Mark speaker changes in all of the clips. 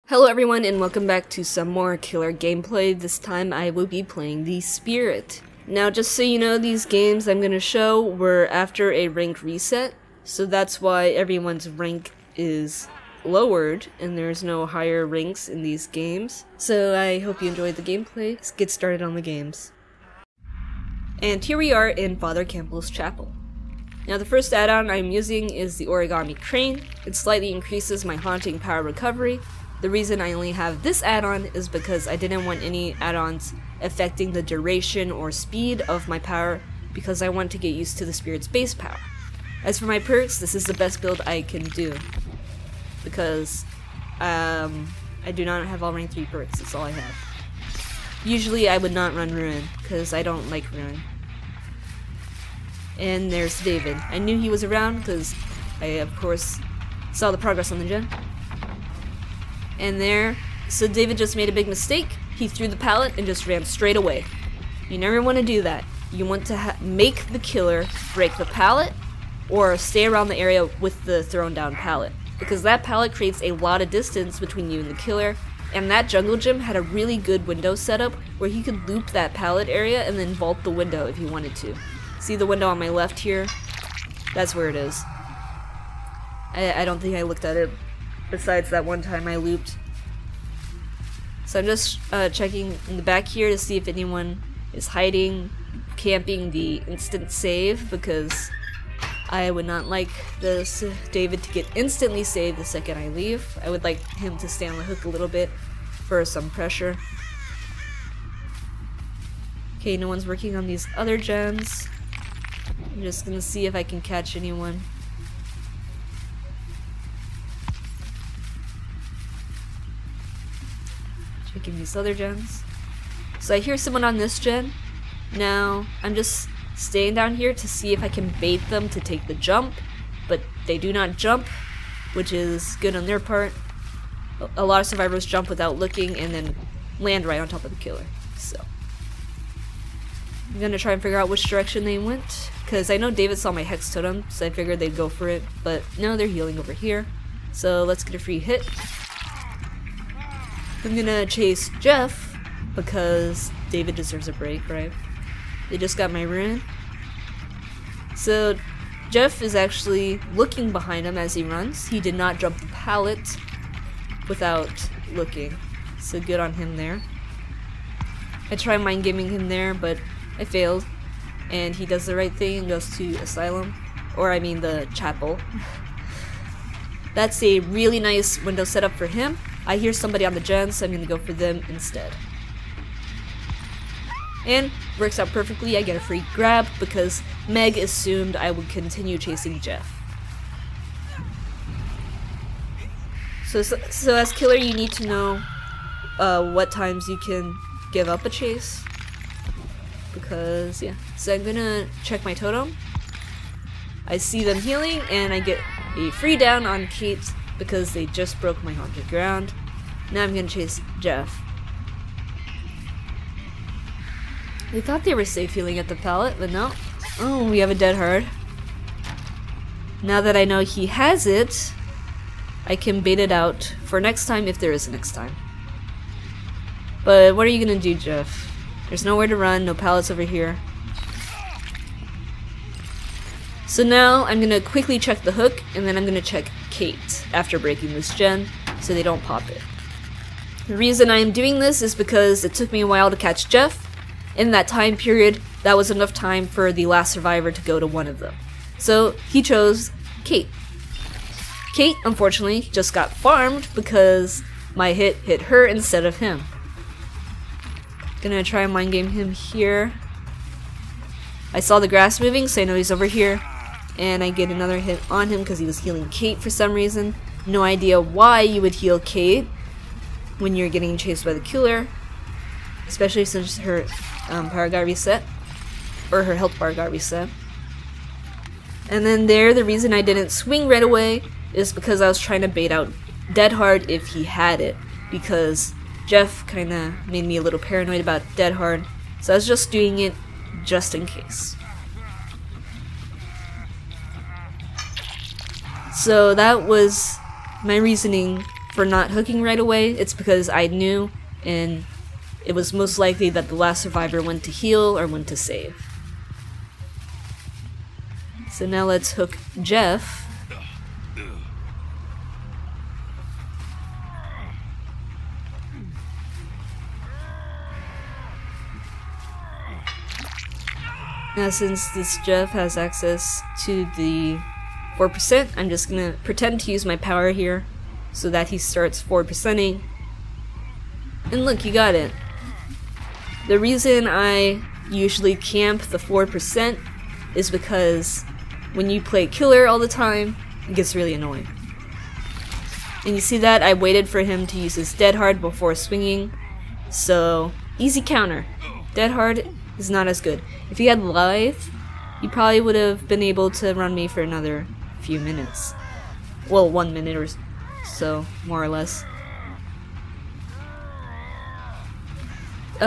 Speaker 1: Hello everyone and welcome back to some more killer gameplay. This time I will be playing the Spirit. Now just so you know, these games I'm going to show were after a rank reset, so that's why everyone's rank is lowered and there's no higher ranks in these games. So I hope you enjoyed the gameplay. Let's get started on the games. And here we are in Father Campbell's Chapel. Now the first add-on I'm using is the Origami Crane. It slightly increases my haunting power recovery. The reason I only have this add-on is because I didn't want any add-ons affecting the duration or speed of my power because I want to get used to the Spirit's base power. As for my perks, this is the best build I can do because I do not have all rank 3 perks, that's all I have. Usually I would not run Ruin because I don't like Ruin. And there's David. I knew he was around because I of course saw the progress on the gen. And there, so David just made a big mistake. He threw the pallet and just ran straight away. You never want to do that. You want to make the killer break the pallet or stay around the area with the thrown down pallet, because that pallet creates a lot of distance between you and the killer, and that jungle gym had a really good window setup where he could loop that pallet area and then vault the window if he wanted to. See the window on my left here? That's where it is. I don't think I looked at it besides that one time I looped. So I'm just checking in the back here to see if anyone is hiding, camping the instant save, because I would not like this David to get instantly saved the second I leave. I would like him to stay on the hook a little bit for some pressure. Okay, no one's working on these other gens. I'm just gonna see if I can catch anyone. Checking these other gens. So I hear someone on this gen. Now I'm just staying down here to see if I can bait them to take the jump, but they do not jump, which is good on their part. A lot of survivors jump without looking and then land right on top of the killer. So I'm gonna try and figure out which direction they went, because I know David saw my hex totem, so I figured they'd go for it, but no, they're healing over here. So let's get a free hit. I'm gonna chase Jeff because David deserves a break, right? They just got my rune. So Jeff is actually looking behind him as he runs. He did not jump the pallet without looking, so good on him there. I tried mind gaming him there, but I failed, and he does the right thing and goes to Asylum, or I mean the chapel. That's a really nice window setup for him. I hear somebody on the gen, so I'm gonna go for them instead. And works out perfectly. I get a free grab because Meg assumed I would continue chasing Jeff. So as killer, you need to know what times you can give up a chase, because yeah. So I'm gonna check my totem. I see them healing and I get a free down on Kate because they just broke my haunted ground. Now I'm gonna chase Jeff. They thought they were safe healing at the pallet, but no. Oh, we have a dead hard. Now that I know he has it, I can bait it out for next time if there is a next time. But what are you gonna do, Jeff? There's nowhere to run, no pallets over here. So now I'm gonna quickly check the hook, and then I'm gonna check Kate after breaking this gen so they don't pop it. The reason I am doing this is because it took me a while to catch Jeff. In that time period, that was enough time for the last survivor to go to one of them. So he chose Kate. Kate, unfortunately, just got farmed because my hit hit her instead of him. Gonna try and mind game him here. I saw the grass moving, so I know he's over here. And I get another hit on him because he was healing Kate for some reason. No idea why you would heal Kate when you're getting chased by the killer, especially since her power got reset, or her health bar got reset. And then there, the reason I didn't swing right away is because I was trying to bait out Dead Hard if he had it, because Jeff kinda made me a little paranoid about Dead Hard, so I was just doing it just in case. So that was my reasoning for not hooking right away, it's because I knew, and it was most likely that the last survivor went to heal or went to save. So now let's hook Jeff. Now since this Jeff has access to the 4%, I'm just gonna pretend to use my power here so that he starts 4%ing. And look, you got it. The reason I usually camp the 4% is because when you play killer all the time, it gets really annoying. And you see that I waited for him to use his dead hard before swinging, so easy counter. Dead hard is not as good. If he had life, he probably would have been able to run me for another few minutes. Well, 1 minute or so, more or less.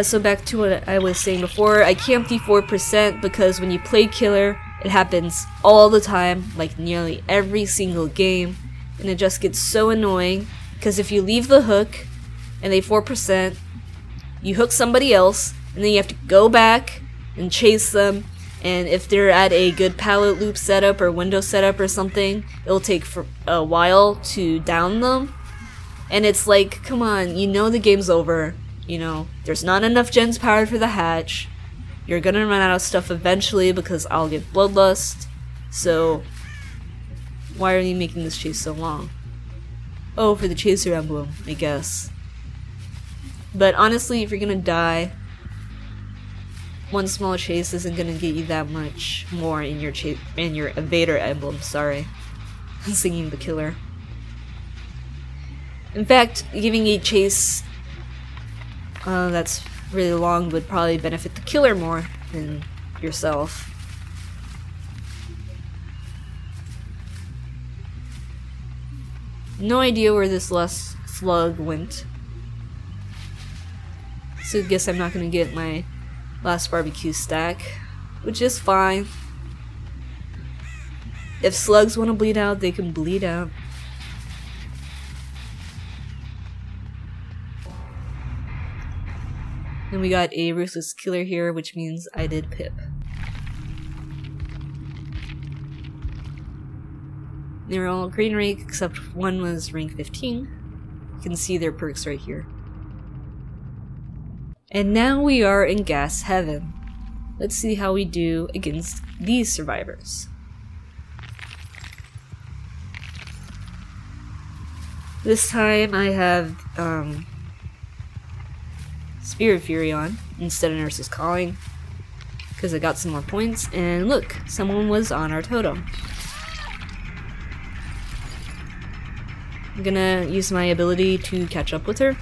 Speaker 1: So back to what I was saying before, I camped the 4% because when you play killer, it happens all the time, like nearly every single game, and it just gets so annoying because if you leave the hook and they 4%, you hook somebody else, and then you have to go back and chase them, and if they're at a good pallet loop setup or window setup or something, it'll take for a while to down them. And it's like, come on, you know the game's over, you know, there's not enough gens powered for the hatch, you're gonna run out of stuff eventually because I'll get bloodlust, so why are you making this chase so long? Oh, for the chaser emblem, I guess. But honestly, if you're gonna die, one small chase isn't gonna get you that much more in your evader emblem. Sorry, I'm singing the killer. In fact, giving a chase that's really long would probably benefit the killer more than yourself. No idea where this last slug went, so I guess I'm not gonna get my last barbecue stack, which is fine. If slugs want to bleed out, they can bleed out. And we got a ruthless killer here, which means I did Pip. They were all green rank, except one was rank 15. You can see their perks right here. And now we are in gas heaven. Let's see how we do against these survivors. This time I have Spirit Fury on instead of Nurse's Calling because I got some more points, and look, someone was on our totem. I'm gonna use my ability to catch up with her.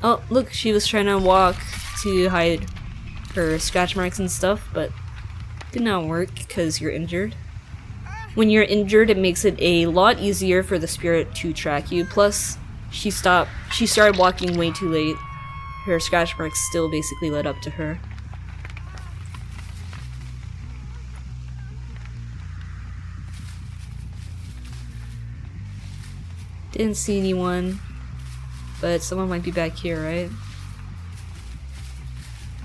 Speaker 1: Oh, look, she was trying to walk to hide her scratch marks and stuff, but did not work because you're injured. When you're injured, it makes it a lot easier for the spirit to track you. Plus, she started walking way too late. Her scratch marks still basically led up to her. Didn't see anyone. But someone might be back here, right?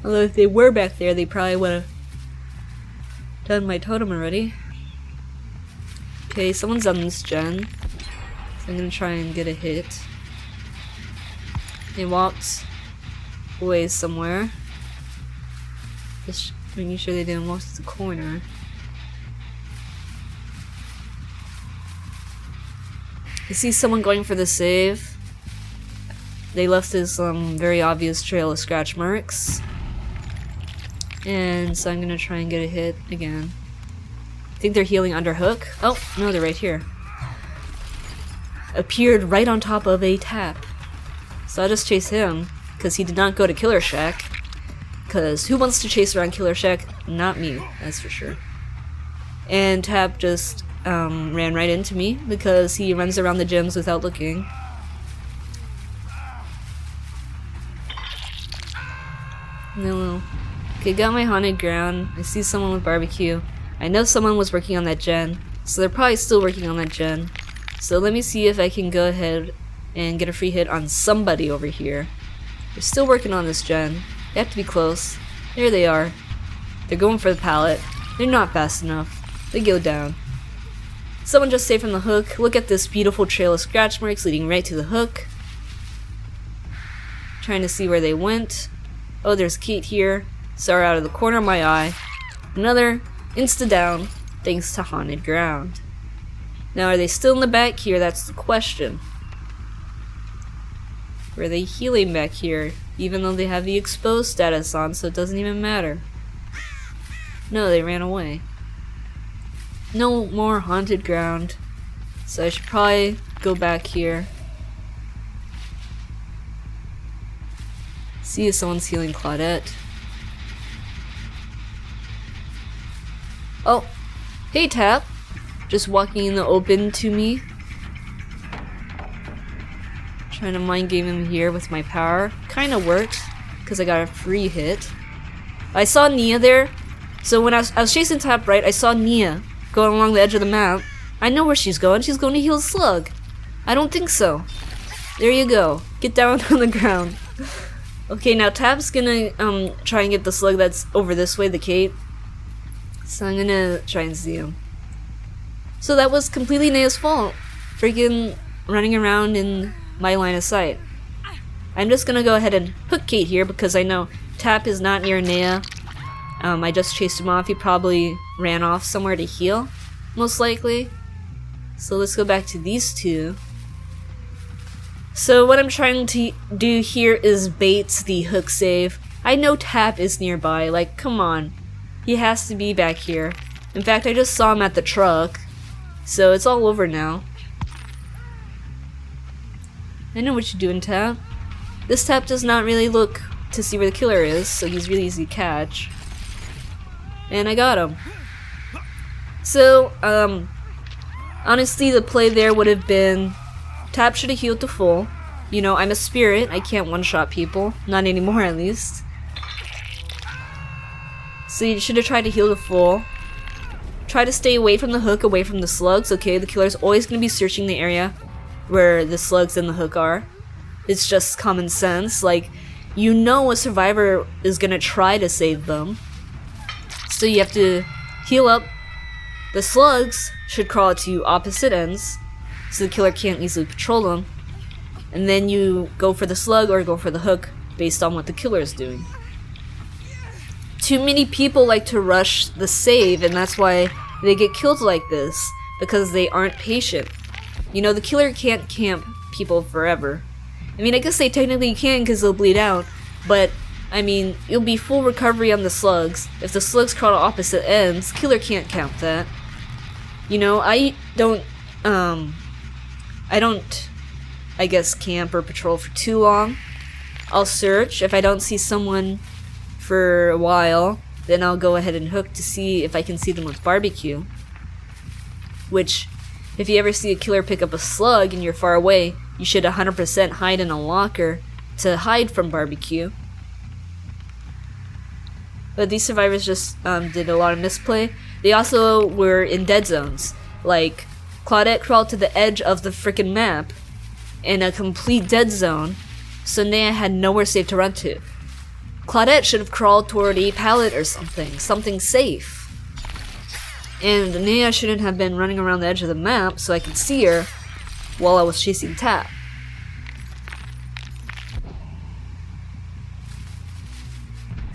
Speaker 1: Although if they were back there, they probably would have done my totem already. Okay, someone's on this gen. So I'm gonna try and get a hit. They walked away somewhere. Just making sure they didn't walk to the corner. I see someone going for the save. They left this very obvious trail of scratch marks. And so I'm gonna try and get a hit again. I think they're healing under hook. Oh, no, they're right here. Appeared right on top of a tap. So I'll just chase him, because he did not go to Killer Shack. Because who wants to chase around Killer Shack? Not me, that's for sure. And Tap just ran right into me, because he runs around the gyms without looking. No. Okay, got my haunted ground. I see someone with barbecue. I know someone was working on that gen. So they're probably still working on that gen. So let me see if I can go ahead and get a free hit on somebody over here. They're still working on this gen. They have to be close. There they are. They're going for the pallet. They're not fast enough. They go down. Someone just saved from the hook. Look at this beautiful trail of scratch marks leading right to the hook. Trying to see where they went. Oh, there's Kate here. Saw her out of the corner of my eye. Another insta down thanks to haunted ground. Now, are they still in the back here? That's the question. Were they healing back here? Even though they have the exposed status on, so it doesn't even matter. No, they ran away. No more haunted ground. So I should probably go back here. See if someone's healing Claudette. Oh, hey Tap. Just walking in the open to me. Trying to mind game him here with my power. Kinda worked, because I got a free hit. I saw Nia there. So when I was chasing Tap right, I saw Nia going along the edge of the map. I know where she's going. She's going to heal Slug. I don't think so. There you go. Get down on the ground. Okay, now Tap's gonna try and get the Slug that's over this way, the Kate. So I'm gonna try and see him. So that was completely Nea's fault. Freaking running around in my line of sight. I'm just gonna go ahead and hook Kate here because I know Tap is not near Nea. I just chased him off. He probably ran off somewhere to heal, most likely. So let's go back to these two. So what I'm trying to do here is bait the hook save. I know Tap is nearby, like come on. He has to be back here. In fact, I just saw him at the truck. So it's all over now. I know what you're doing, Tap. This Tap does not really look to see where the killer is, so he's really easy to catch. And I got him. So, honestly, the play there would have been Tap should have healed to full. You know, I'm a spirit. I can't one-shot people. Not anymore, at least. So you should have tried to heal to full. Try to stay away from the hook, away from the slugs, okay? The killer's always going to be searching the area where the slugs and the hook are. It's just common sense. Like, you know a survivor is going to try to save them. So you have to heal up. The slugs should crawl to opposite ends, so the killer can't easily patrol them. And then you go for the slug or go for the hook based on what the killer is doing. Too many people like to rush the save, and that's why they get killed like this, because they aren't patient. You know, the killer can't camp people forever. I mean, I guess they technically can because they'll bleed out, but I mean, you'll be full recovery on the slugs. If the slugs crawl to opposite ends, killer can't count that. You know, I don't, I guess, camp or patrol for too long. I'll search. If I don't see someone for a while, then I'll go ahead and hook to see if I can see them with barbecue. Which, if you ever see a killer pick up a slug and you're far away, you should 100% hide in a locker to hide from barbecue. But these survivors just did a lot of misplay. They also were in dead zones. Like, Claudette crawled to the edge of the frickin' map in a complete dead zone, so Nea had nowhere safe to run to. Claudette should have crawled toward a pallet or something safe. And Nea shouldn't have been running around the edge of the map so I could see her while I was chasing Tap.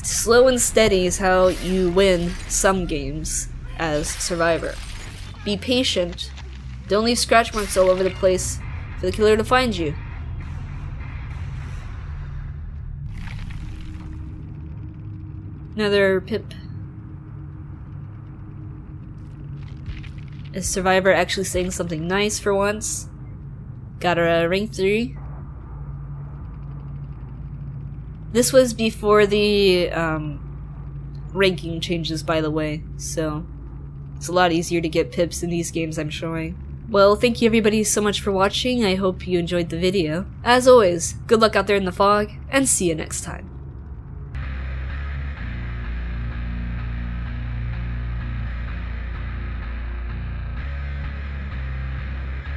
Speaker 1: Slow and steady is how you win some games as Survivor. Be patient. Don't leave scratch marks all over the place for the killer to find you. Another pip. Is Survivor actually saying something nice for once? Got a rank 3. This was before the ranking changes, by the way, so it's a lot easier to get pips in these games I'm showing. Well, thank you everybody so much for watching. I hope you enjoyed the video. As always, good luck out there in the fog, and see you next time.